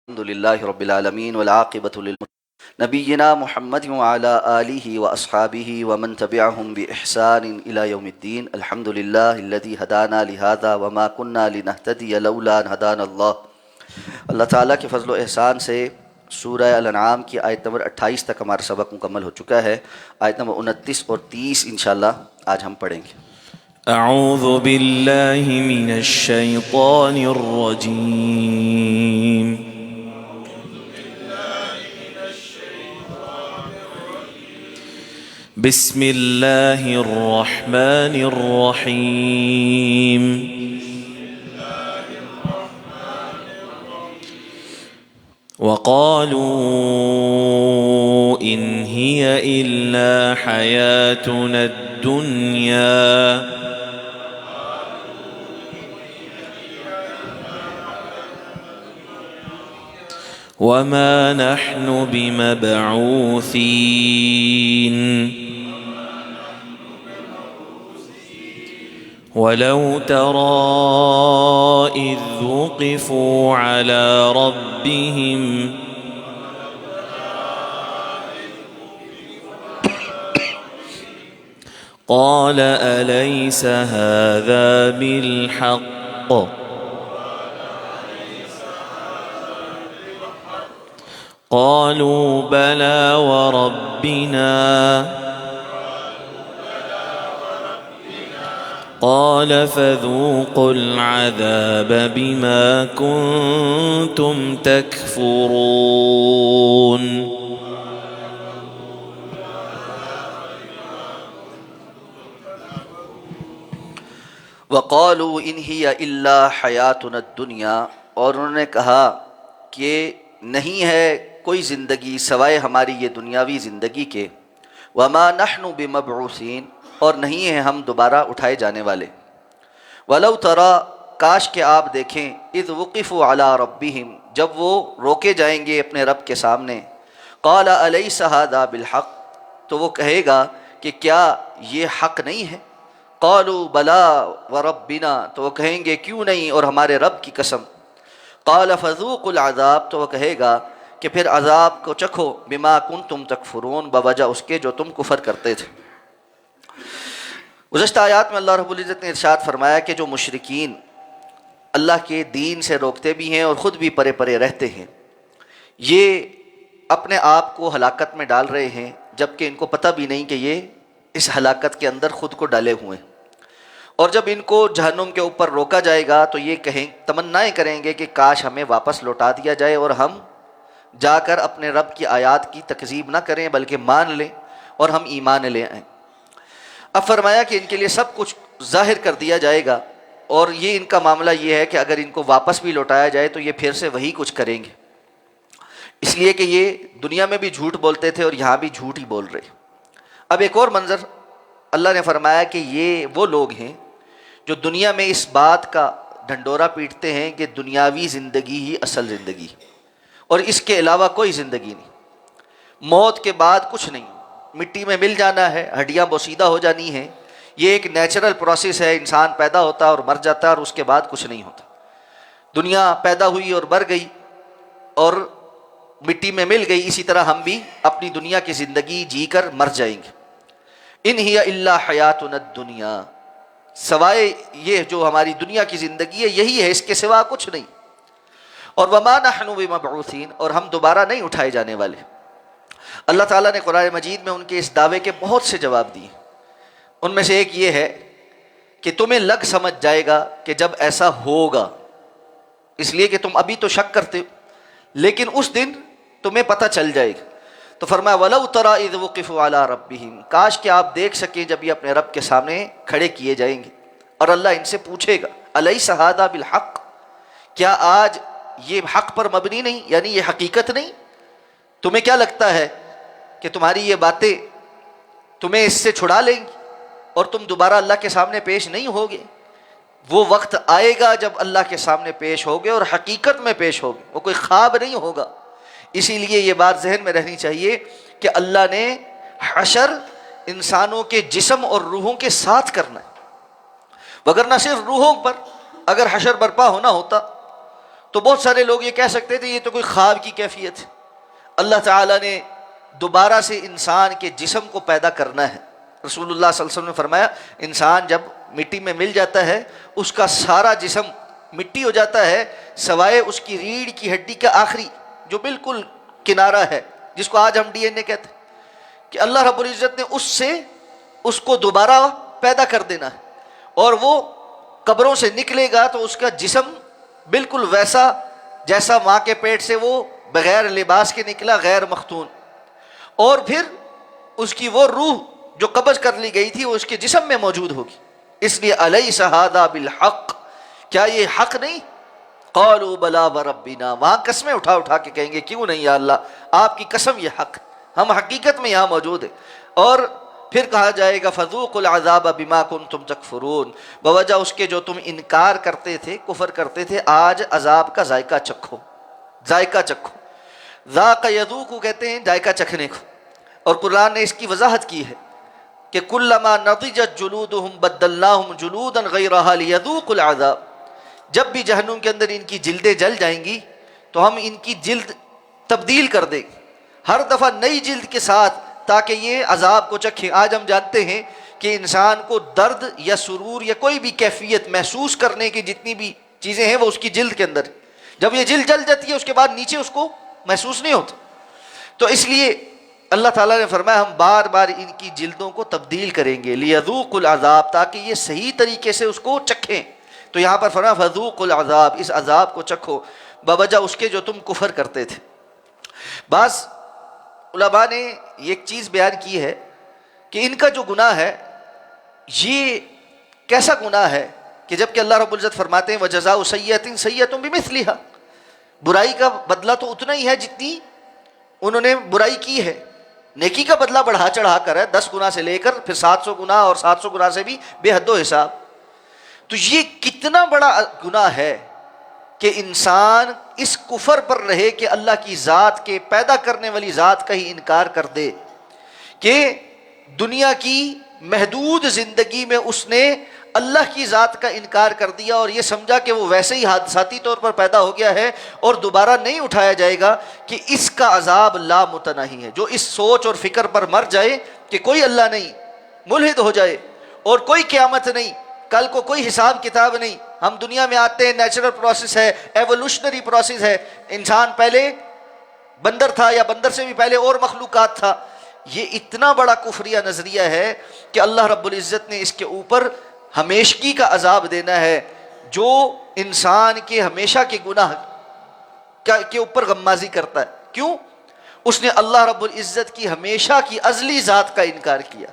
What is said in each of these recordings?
الحمدللہ رب العالمین والعاقبۃ للمتقین نبینا محمد وعلی آلہ واصحابہ ومن تبعہم بإحسان الی یوم الدین الحمدللہ الذی ہدانا لہذا وما كنا لنہتدی لولا ان ہدانا اللہ۔ اللہ تعالیٰ کے فضل و احسان سے سورہ الانعام کی آیت نمبر 28 تک ہمارا سبق مکمل ہو چکا ہے۔ آیت نمبر 29 اور 30 انشاءاللہ آج ہم پڑھیں گے۔ اعوذ باللہ من الشیطان الرجیم بسم اللہ الرحمن الرحیم وقالوا إن هي إلا حياتنا الدنيا وما نحن بمبعوثين ولو ترى إذ وقفوا على ربهم قال أليس هذا بالحق قالوا بلى وربنا قال فذوقوا العذاب بما كنتم تكفرون وقالوا ان هي الا حیاتنا الدنیا، اور انہوں نے کہا کہ نہیں ہے کوئی زندگی سوائے ہماری یہ دنیاوی زندگی کے، وما نحن بمبعوثین، اور نہیں ہیں ہم دوبارہ اٹھائے جانے والے۔ ولو ترى، کاش کہ آپ دیکھیں، اذ وقفوا علی ربہم، جب وہ روکے جائیں گے اپنے رب کے سامنے، قال الیس ھذا بالحق، تو وہ کہے گا کہ کیا یہ حق نہیں ہے؟ قالوا بلا وربنا، تو وہ کہیں گے کیوں نہیں اور ہمارے رب کی قسم۔ قال فذوقوا العذاب، تو وہ کہے گا کہ پھر عذاب کو چکھو، بما کنتم تکفرون، بوجہ اس کے جو تم کفر کرتے تھے۔ گزشتہ آیات میں اللہ رب العزت نے ارشاد فرمایا کہ جو مشرکین اللہ کے دین سے روکتے بھی ہیں اور خود بھی پرے پرے رہتے ہیں، یہ اپنے آپ کو ہلاکت میں ڈال رہے ہیں، جبکہ ان کو پتہ بھی نہیں کہ یہ اس ہلاکت کے اندر خود کو ڈالے ہوئے ہیں۔ اور جب ان کو جہنم کے اوپر روکا جائے گا تو یہ تمنائیں کریں گے کہ کاش ہمیں واپس لوٹا دیا جائے اور ہم جا کر اپنے رب کی آیات کی تکذیب نہ کریں بلکہ مان لیں اور ہم ایمان لے آئیں۔ اب فرمایا کہ ان کے لیے سب کچھ ظاہر کر دیا جائے گا، اور یہ ان کا معاملہ یہ ہے کہ اگر ان کو واپس بھی لوٹایا جائے تو یہ پھر سے وہی کچھ کریں گے، اس لیے کہ یہ دنیا میں بھی جھوٹ بولتے تھے اور یہاں بھی جھوٹ ہی بول رہے۔ اب ایک اور منظر اللہ نے فرمایا کہ یہ وہ لوگ ہیں جو دنیا میں اس بات کا ڈھنڈورا پیٹتے ہیں کہ دنیاوی زندگی ہی اصل زندگی، اور اس کے علاوہ کوئی زندگی نہیں، موت کے بعد کچھ نہیں، مٹی میں مل جانا ہے، ہڈیاں بوسیدہ ہو جانی ہیں، یہ ایک نیچرل پروسیس ہے، انسان پیدا ہوتا ہے اور مر جاتا ہے اور اس کے بعد کچھ نہیں ہوتا۔ دنیا پیدا ہوئی اور مر گئی اور مٹی میں مل گئی، اسی طرح ہم بھی اپنی دنیا کی زندگی جی کر مر جائیں گے۔ ان ہی الا حیاتنا الدنیا، سوائے یہ جو ہماری دنیا کی زندگی ہے یہی ہے، اس کے سوا کچھ نہیں۔ اور وما نحن بمبعوثین، اور ہم دوبارہ نہیں اٹھائے جانے والے۔ اللہ تعالیٰ نے قرآن مجید میں ان کے اس دعوے کے بہت سے جواب دیے، ان میں سے ایک یہ ہے کہ تمہیں لگ سمجھ جائے گا کہ جب ایسا ہوگا، اس لیے کہ تم ابھی تو شک کرتے ہو، لیکن اس دن تمہیں پتہ چل جائے گا۔ تو فرمایا وَلَوْ تَرَى إِذْ وُقِفُوا عَلَىٰ رَبِّهِمْ، کاش کہ آپ دیکھ سکیں جب یہ اپنے رب کے سامنے کھڑے کیے جائیں گے، اور اللہ ان سے پوچھے گا أَلَيْسَ هَذَا بِالْحَقِّ، کیا آج یہ حق پر مبنی نہیں، یعنی یہ حقیقت نہیں؟ تمہیں کیا لگتا ہے کہ تمہاری یہ باتیں تمہیں اس سے چھڑا لیں گی اور تم دوبارہ اللہ کے سامنے پیش نہیں ہوگے؟ وہ وقت آئے گا جب اللہ کے سامنے پیش ہوگے اور حقیقت میں پیش ہوگے، وہ کوئی خواب نہیں ہوگا۔ اسی لیے یہ بات ذہن میں رہنی چاہیے کہ اللہ نے حشر انسانوں کے جسم اور روحوں کے ساتھ کرنا ہے، وگرنہ صرف روحوں پر اگر حشر برپا ہونا ہوتا تو بہت سارے لوگ یہ کہہ سکتے تھے یہ تو کوئی خواب کی کیفیت ہے، اللہ تعالیٰ نے دوبارہ سے انسان کے جسم کو پیدا کرنا ہے۔ رسول اللہ صلی اللہ علیہ وسلم نے فرمایا انسان جب مٹی میں مل جاتا ہے اس کا سارا جسم مٹی ہو جاتا ہے سوائے اس کی ریڑھ کی ہڈی کا آخری جو بالکل کنارہ ہے، جس کو آج ہم ڈی این اے کہتے ہیں، کہ اللہ رب العزت نے اس کو دوبارہ پیدا کر دینا ہے، اور وہ قبروں سے نکلے گا تو اس کا جسم بالکل ویسا جیسا ماں کے پیٹ سے وہ بغیر لباس کے نکلا، غیر مختون، اور پھر اس کی وہ روح جو قبض کر لی گئی تھی وہ اس کے جسم میں موجود ہوگی۔ اس لیے الیس ھذا بالحق، کیا یہ حق نہیں؟ قالوا بلا وربنا، وہاں قسمیں اٹھا اٹھا کے کہیں گے کیوں نہیں یا اللہ، آپ کی قسم یہ حق، ہم حقیقت میں یہاں موجود ہیں۔ اور پھر کہا جائے گا فذوقوا العذاب بما کنتم تکفرون، بوجہ اس کے جو تم انکار کرتے تھے، کفر کرتے تھے، آج عذاب کا ذائقہ چکھو، ذائقہ چکھو۔ ذاق یذوق کہتے ہیں ذائقہ چکھنے کو، اور قرآن نے اس کی وضاحت کی ہے کہ کلما نضجت جلودہم بدلناہم جلودا غیرہا لیذوقوا العذاب، جب بھی جہنم کے اندر ان کی جلدیں جل جائیں گی تو ہم ان کی جلد تبدیل کر دیں گے ہر دفعہ نئی جلد کے ساتھ، تاکہ یہ عذاب کو چکھیں۔ آج ہم جانتے ہیں کہ انسان کو درد یا سرور یا کوئی بھی کیفیت محسوس کرنے کی جتنی بھی چیزیں ہیں وہ اس کی جلد کے اندر، جب یہ جلد جل جاتی ہے اس کے بعد نیچے اس کو محسوس نہیں ہوتا۔ تو اس لیے اللہ تعالیٰ نے فرمایا ہم بار بار ان کی جلدوں کو تبدیل کریں گے، لیذوقوا العذاب، تاکہ یہ صحیح طریقے سے اس کو چکھیں۔ تو یہاں پر فرمایا فذوقوا العذاب، اس عذاب کو چکھو بوجہ اس کے جو تم کفر کرتے تھے۔ بعض علماء نے ایک چیز بیان کی ہے کہ ان کا جو گناہ ہے یہ کیسا گناہ ہے کہ جب کہ اللہ رب العزت فرماتے ہیں وَجَزَاءُ سَیِّئَةٍ سَیِّئَةٌ بِمِثْلِهَا، برائی کا بدلہ تو اتنا ہی ہے جتنی انہوں نے برائی کی ہے، نیکی کا بدلہ بڑھا چڑھا کر ہے، 10 گنا سے لے کر پھر 700 گنا اور 700 گنا سے بھی بے حد و حساب۔ تو یہ کتنا بڑا گناہ ہے کہ انسان اس کفر پر رہے کہ اللہ کی ذات کے پیدا کرنے والی ذات کا ہی انکار کر دے، کہ دنیا کی محدود زندگی میں اس نے اللہ کی ذات کا انکار کر دیا اور یہ سمجھا کہ وہ ویسے ہی حادثاتی طور پر پیدا ہو گیا ہے اور دوبارہ نہیں اٹھایا جائے گا، کہ اس کا عذاب لا متناہی ہے۔ جو اس سوچ اور فکر پر مر جائے کہ کوئی اللہ نہیں، ملحد ہو جائے اور کوئی قیامت نہیں، کل کو کوئی حساب کتاب نہیں، ہم دنیا میں آتے ہیں، نیچرل پروسیس ہے، ایوولوشنری پروسیس ہے، انسان پہلے بندر تھا یا بندر سے بھی پہلے اور مخلوقات تھا، یہ اتنا بڑا کفریہ نظریہ ہے کہ اللہ رب العزت نے اس کے اوپر ہمیشگی کا عذاب دینا ہے، جو انسان کے ہمیشہ کے گناہ کے اوپر غمازی کرتا ہے۔ کیوں؟ اس نے اللہ رب العزت کی ہمیشہ کی ازلی ذات کا انکار کیا،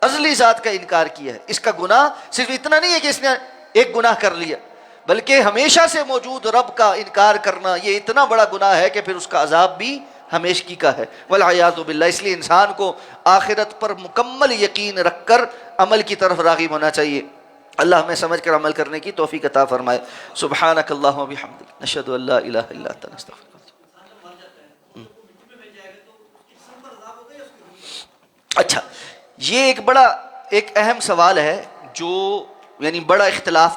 ازلی ذات کا انکار کیا ہے۔ اس کا گناہ صرف اتنا نہیں ہے کہ اس نے ایک گناہ کر لیا، بلکہ ہمیشہ سے موجود رب کا انکار کرنا یہ اتنا بڑا گناہ ہے کہ پھر اس کا عذاب بھی ہمیشگی کا ہے، والعیاذ باللہ۔ اس لیے انسان کو آخرت پر مکمل یقین رکھ کر عمل کی طرف راغب ہونا چاہیے۔ اللہ ہمیں سمجھ کر عمل کرنے کی توفیق عطا فرمائے۔ سبحانک اللہم و بحمدک، نشہد ان لا الہ الا انت، نستغفرک۔ اچھا، یہ ایک اہم سوال ہے جو یعنی بڑا اختلاف کا